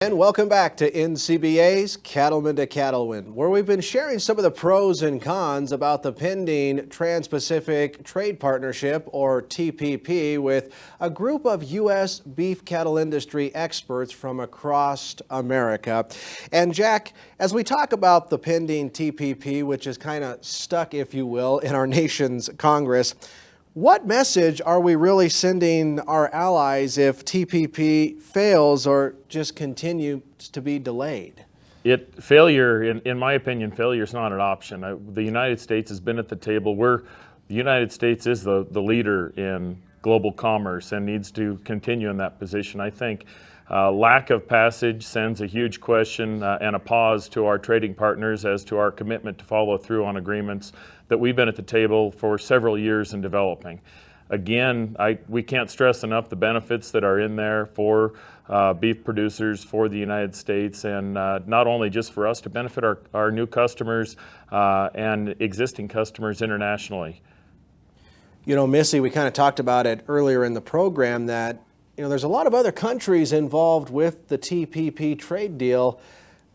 And welcome back to NCBA's Cattlemen to Cattlemen, where we've been sharing some of the pros and cons about the pending Trans-Pacific Trade Partnership, or TPP, with a group of U.S. beef cattle industry experts from across America. And Jack, as we talk about the pending TPP, which is kind of stuck, if you will, in our nation's Congress, what message are we really sending our allies if TPP fails or just continues to be delayed? Failure, in my opinion, failure is not an option. The United States has been at the table. The United States is the leader in global commerce and needs to continue in that position. I think lack of passage sends a huge question and a pause to our trading partners as to our commitment to follow through on agreements that we've been at the table for several years in developing. Again, we can't stress enough the benefits that are in there for beef producers, for the United States, and not only just for us to benefit our new customers and existing customers internationally. You know, Missy, we kind of talked about it earlier in the program that, you know, there's a lot of other countries involved with the TPP trade deal.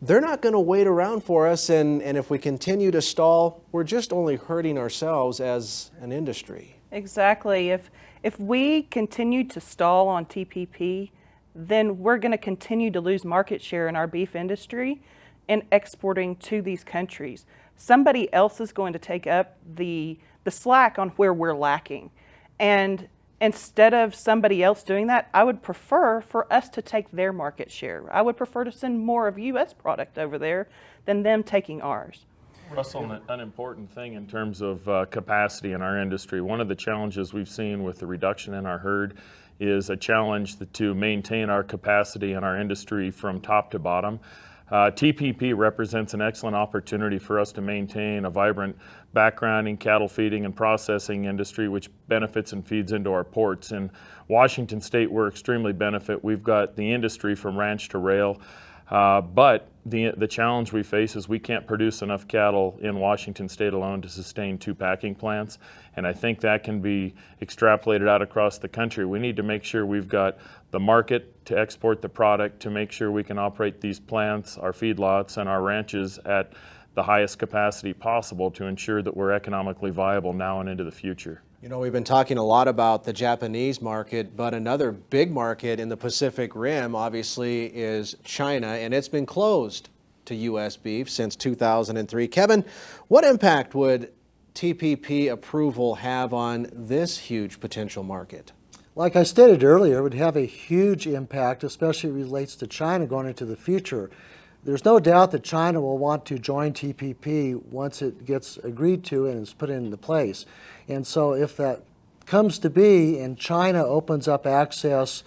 They're not going to wait around for us, and if we continue to stall, we're just only hurting ourselves as an industry. Exactly. If we continue to stall on TPP, then we're going to continue to lose market share in our beef industry and exporting to these countries. Somebody else is going to take up the slack on where we're lacking. And instead of somebody else doing that, I would prefer for us to take their market share. I would prefer to send more of U.S. product over there than them taking ours. Russell, an important thing in terms of capacity in our industry. One of the challenges we've seen with the reduction in our herd is a challenge to maintain our capacity in our industry from top to bottom. TPP represents an excellent opportunity for us to maintain a vibrant background in cattle feeding and processing industry, which benefits and feeds into our ports. In Washington State, we're extremely benefit. We've got the industry from ranch to rail, but the challenge we face is we can't produce enough cattle in Washington State alone to sustain 2 packing plants, and I think that can be extrapolated out across the country. We need to make sure we've got the market to export the product, to make sure we can operate these plants, our feedlots, and our ranches at the highest capacity possible to ensure that we're economically viable now and into the future. You know, we've been talking a lot about the Japanese market, but another big market in the Pacific Rim, obviously, is China, and it's been closed to U.S. beef since 2003. Kevin, what impact would TPP approval have on this huge potential market? Like I stated earlier, it would have a huge impact, especially relates to China going into the future. There's no doubt that China will want to join TPP once it gets agreed to and is put into place. And so if that comes to be and China opens up access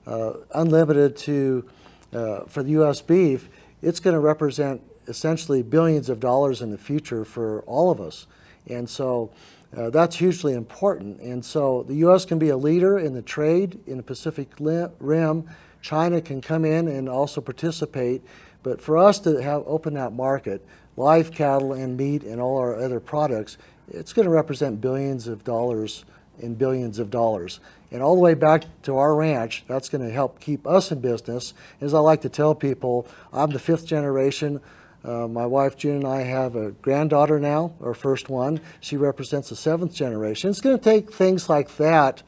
unlimited for the U.S. beef, it's going to represent essentially billions of dollars in the future for all of us. And so that's hugely important. And so the U.S. can be a leader in the trade in the Pacific Rim. China can come in and also participate. But for us to open that market, live cattle and meat and all our other products, it's going to represent billions of dollars and billions of dollars. And all the way back to our ranch, that's going to help keep us in business. As I like to tell people, I'm the 5th generation. My wife June and I have a granddaughter now, our first one. She represents the 7th generation. It's going to take things like that,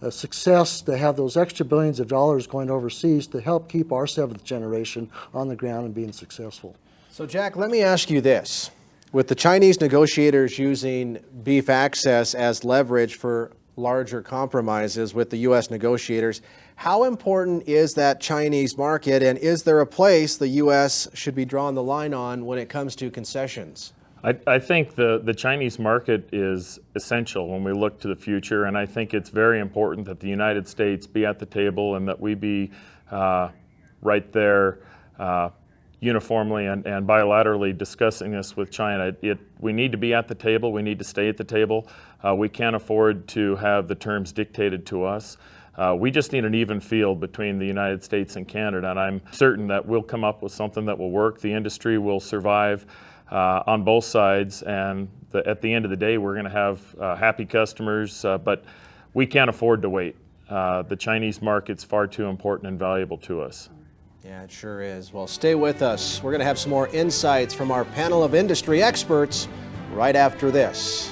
success, to have those extra billions of dollars going overseas to help keep our 7th generation on the ground and being successful. So Jack, let me ask you this. With the Chinese negotiators using beef access as leverage for larger compromises with the U.S. negotiators, how important is that Chinese market, and is there a place the U.S. should be drawing the line on when it comes to concessions? I think the Chinese market is essential when we look to the future, and I think it's very important that the United States be at the table and that we be right there uniformly and bilaterally discussing this with China. We need to be at the table. We need to stay at the table. We can't afford to have the terms dictated to us. We just need an even field between the United States and Canada, and I'm certain that we'll come up with something that will work. The industry will survive on both sides, and at the end of the day, we're going to have happy customers, but we can't afford to wait. The Chinese market's far too important and valuable to us. Yeah, it sure is. Well, stay with us. We're going to have some more insights from our panel of industry experts right after this.